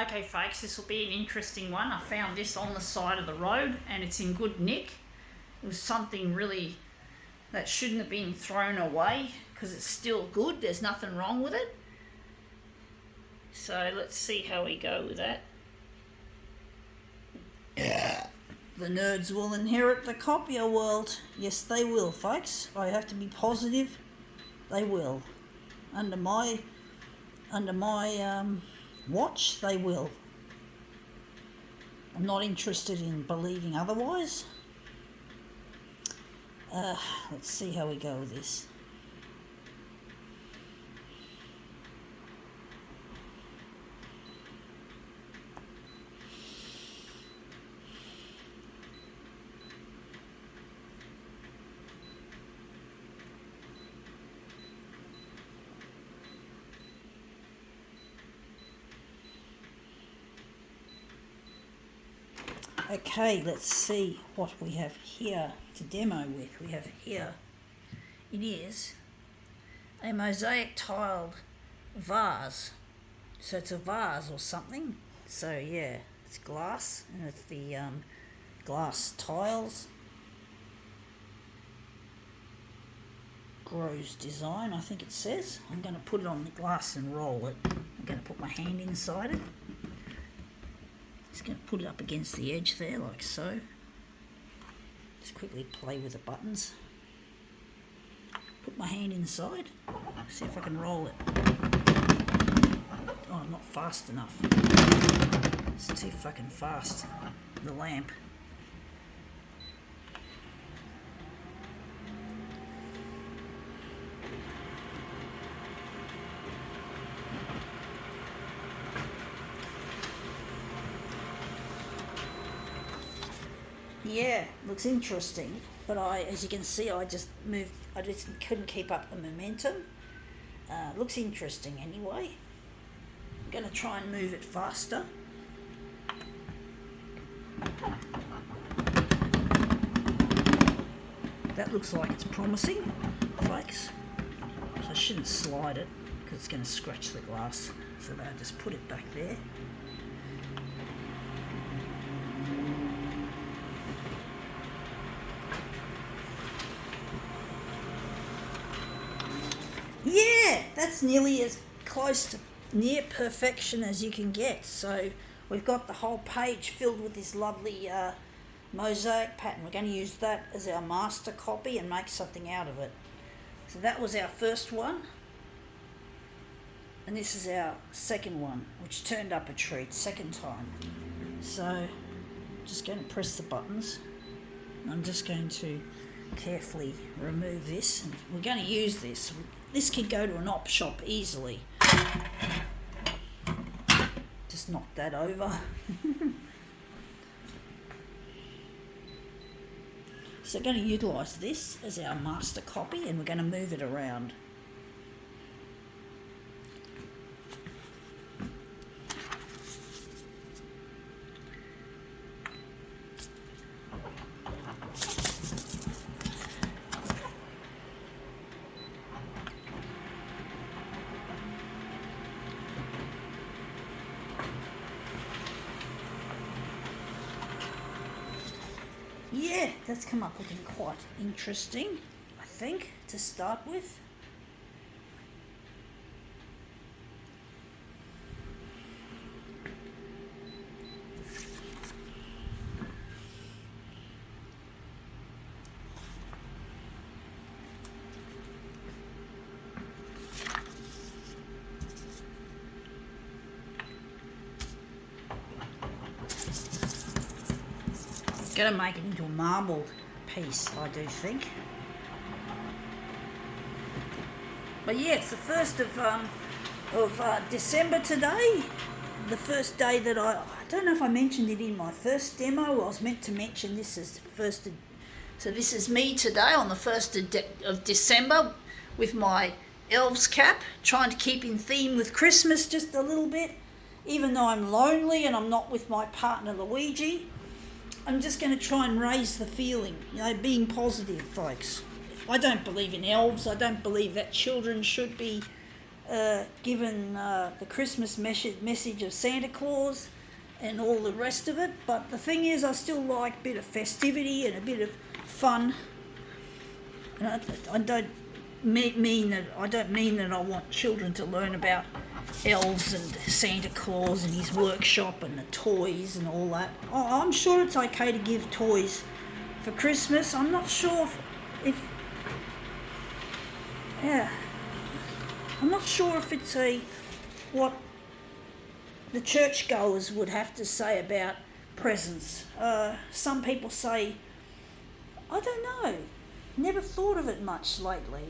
Okay folks, this will be an interesting one. I found this on the side of the road and it's in good nick. It was something really that shouldn't have been thrown away because it's still good. There's nothing wrong with it. So let's see how we go with that. The nerds will inherit the copier world. Yes, they will, folks. I have to be positive. They will. Under my watch, they will. I'm not interested in believing otherwise. Let's see how we go with this. Okay, let's see what we have here to demo with. We have here, it is a mosaic tiled vase. So it's a vase or something. So yeah, it's glass and it's the glass tiles. Grows design, I think it says. I'm going to put it on the glass and roll it. I'm going to put my hand inside it. Just going to put it up against the edge there, like so. Just quickly play with the buttons. Put my hand inside. See if I can roll it. Oh, I'm not fast enough. It's too fucking fast. The lamp. Yeah, looks interesting, but as you can see, I just couldn't keep up the momentum. Looks interesting anyway. I'm going to try and move it faster. That looks like it's promising, folks. So I shouldn't slide it because it's going to scratch the glass. So I'll just put it back there. Yeah, that's nearly as close to near perfection as you can get. So we've got the whole page filled with this lovely mosaic pattern. We're going to use that as our master copy and make something out of it. So that was our first one. And this is our second one, which turned up a treat, second time. So I'm just going to press the buttons. I'm just going to carefully remove this. And we're going to use this. This could go to an op shop easily. Just knock that over. So we're going to utilise this as our master copy and we're going to move it around. Yeah, that's come up looking quite interesting, I think, to start with. Going to make it into a marbled piece, I do think. But yeah, it's the 1st of December today. The first day that I don't know if I mentioned it in my first demo. I was meant to mention this as the first. So this is me today on the 1st of December with my elves cap, trying to keep in theme with Christmas just a little bit. Even though I'm lonely and I'm not with my partner Luigi, I'm just going to try and raise the feeling, being positive, folks. I don't believe in elves. I don't believe that children should be given the Christmas message of Santa Claus and all the rest of it. But the thing is, I still like a bit of festivity and a bit of fun. And I don't mean that I want children to learn about elves and Santa Claus and his workshop and the toys and all that. I'm sure it's okay to give toys for Christmas. I'm not sure I'm not sure if it's what the churchgoers would have to say about presents. Some people say, I don't know, never thought of it much lately.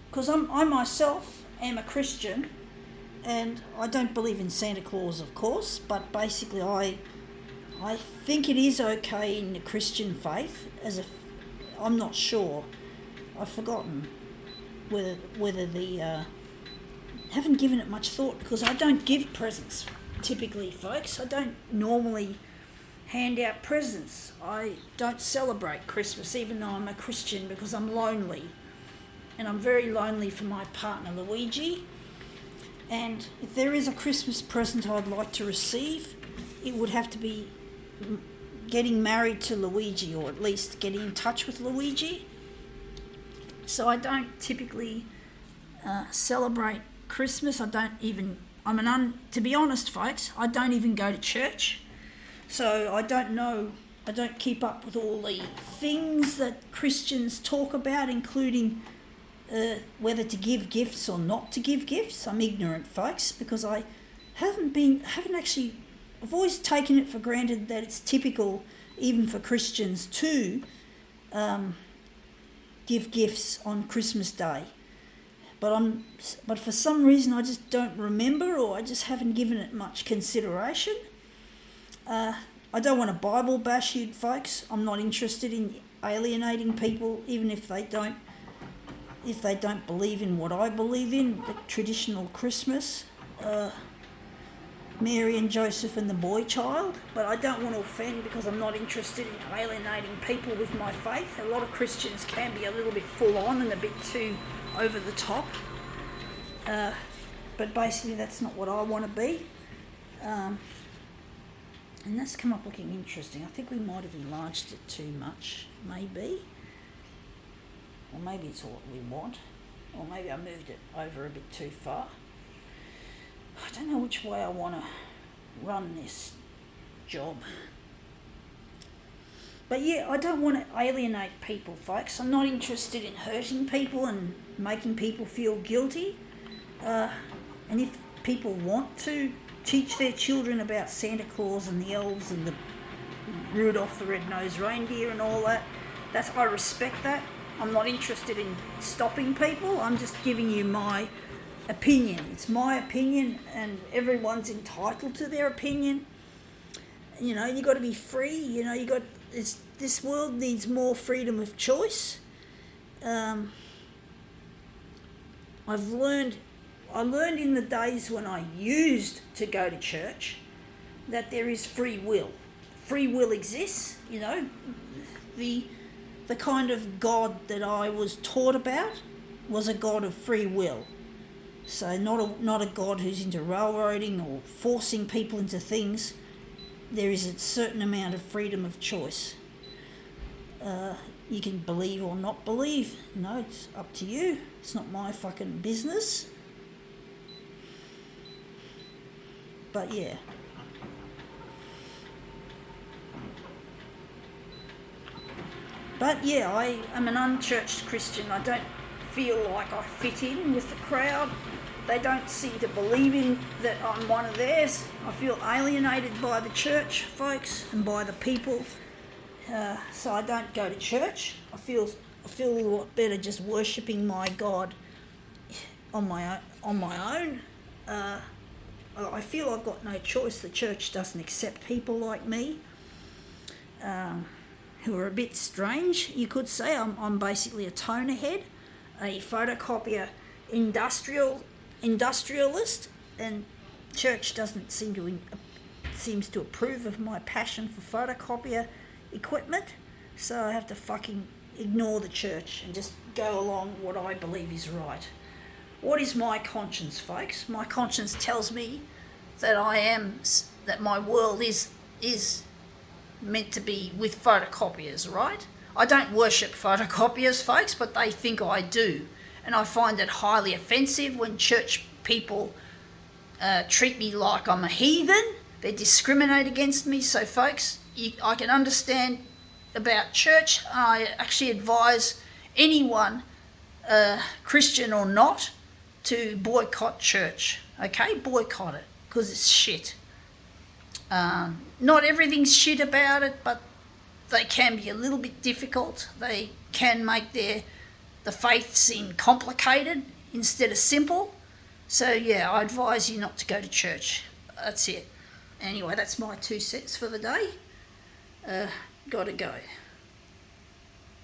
Because I myself am a Christian, and I don't believe in Santa Claus, of course, but basically I think it is okay in the Christian faith. I'm not sure. I've forgotten whether the haven't given it much thought, because I don't give presents typically, folks. I don't normally hand out presents. I don't celebrate Christmas, even though I'm a Christian, because I'm lonely. And I'm very lonely for my partner, Luigi. And if there is a Christmas present I'd like to receive, it would have to be getting married to Luigi, or at least getting in touch with Luigi. So I don't typically celebrate Christmas. To be honest, folks, I don't even go to church. So I don't keep up with all the things that Christians talk about, including whether to give gifts or not to give gifts. I'm ignorant, folks, because I've always taken it for granted that it's typical, even for Christians, to give gifts on Christmas Day. But for some reason I just don't remember, or I just haven't given it much consideration. I don't want to Bible bash you, folks. I'm not interested in alienating people, even if they don't believe in what I believe in, the traditional Christmas, Mary and Joseph and the boy child. But I don't want to offend, because I'm not interested in alienating people with my faith. A lot of Christians can be a little bit full on and a bit too over the top. But basically that's not what I want to be. And that's come up looking interesting. I think we might have enlarged it too much, maybe. Or maybe it's all we want. Or maybe I moved it over a bit too far. I don't know which way I want to run this job. But yeah, I don't want to alienate people, folks. I'm not interested in hurting people and making people feel guilty. And if people want to teach their children about Santa Claus and the elves and the Rudolph the Red-Nosed Reindeer and all that, I respect that. I'm not interested in stopping people. I'm just giving you my opinion. It's my opinion, and everyone's entitled to their opinion. You know, you got to be free. You know, this world needs more freedom of choice. I learned in the days when I used to go to church that there is free will. Free will exists, you know. The kind of God that I was taught about was a God of free will. So not a God who's into railroading or forcing people into things. There is a certain amount of freedom of choice. You can believe or not believe. No, it's up to you. It's not my fucking business. But yeah. I am an unchurched Christian. I don't feel like I fit in with the crowd. They don't seem to believe in that I'm one of theirs. I feel alienated by the church, folks, and by the people. So I don't go to church. I feel a lot better just worshipping my God on my own. I feel I've got no choice. The church doesn't accept people like me, who are a bit strange, you could say. I'm basically a toner head, a photocopier industrialist, and church doesn't seems to approve of my passion for photocopier equipment, so I have to fucking ignore the church and just go along what I believe is right. What is my conscience, folks? My conscience tells me that that my world is meant to be with photocopiers, right? I don't worship photocopiers, folks, but they think I do. And I find it highly offensive when church people treat me like I'm a heathen. They discriminate against me. So, folks, I can understand about church. I actually advise anyone, Christian or not, to boycott church. Okay, boycott it, because it's shit. Not everything's shit about it, but they can be a little bit difficult. They can make the faith seem complicated instead of simple. So yeah, I advise you not to go to church. That's it. Anyway, that's my 2 cents for the day. Gotta go.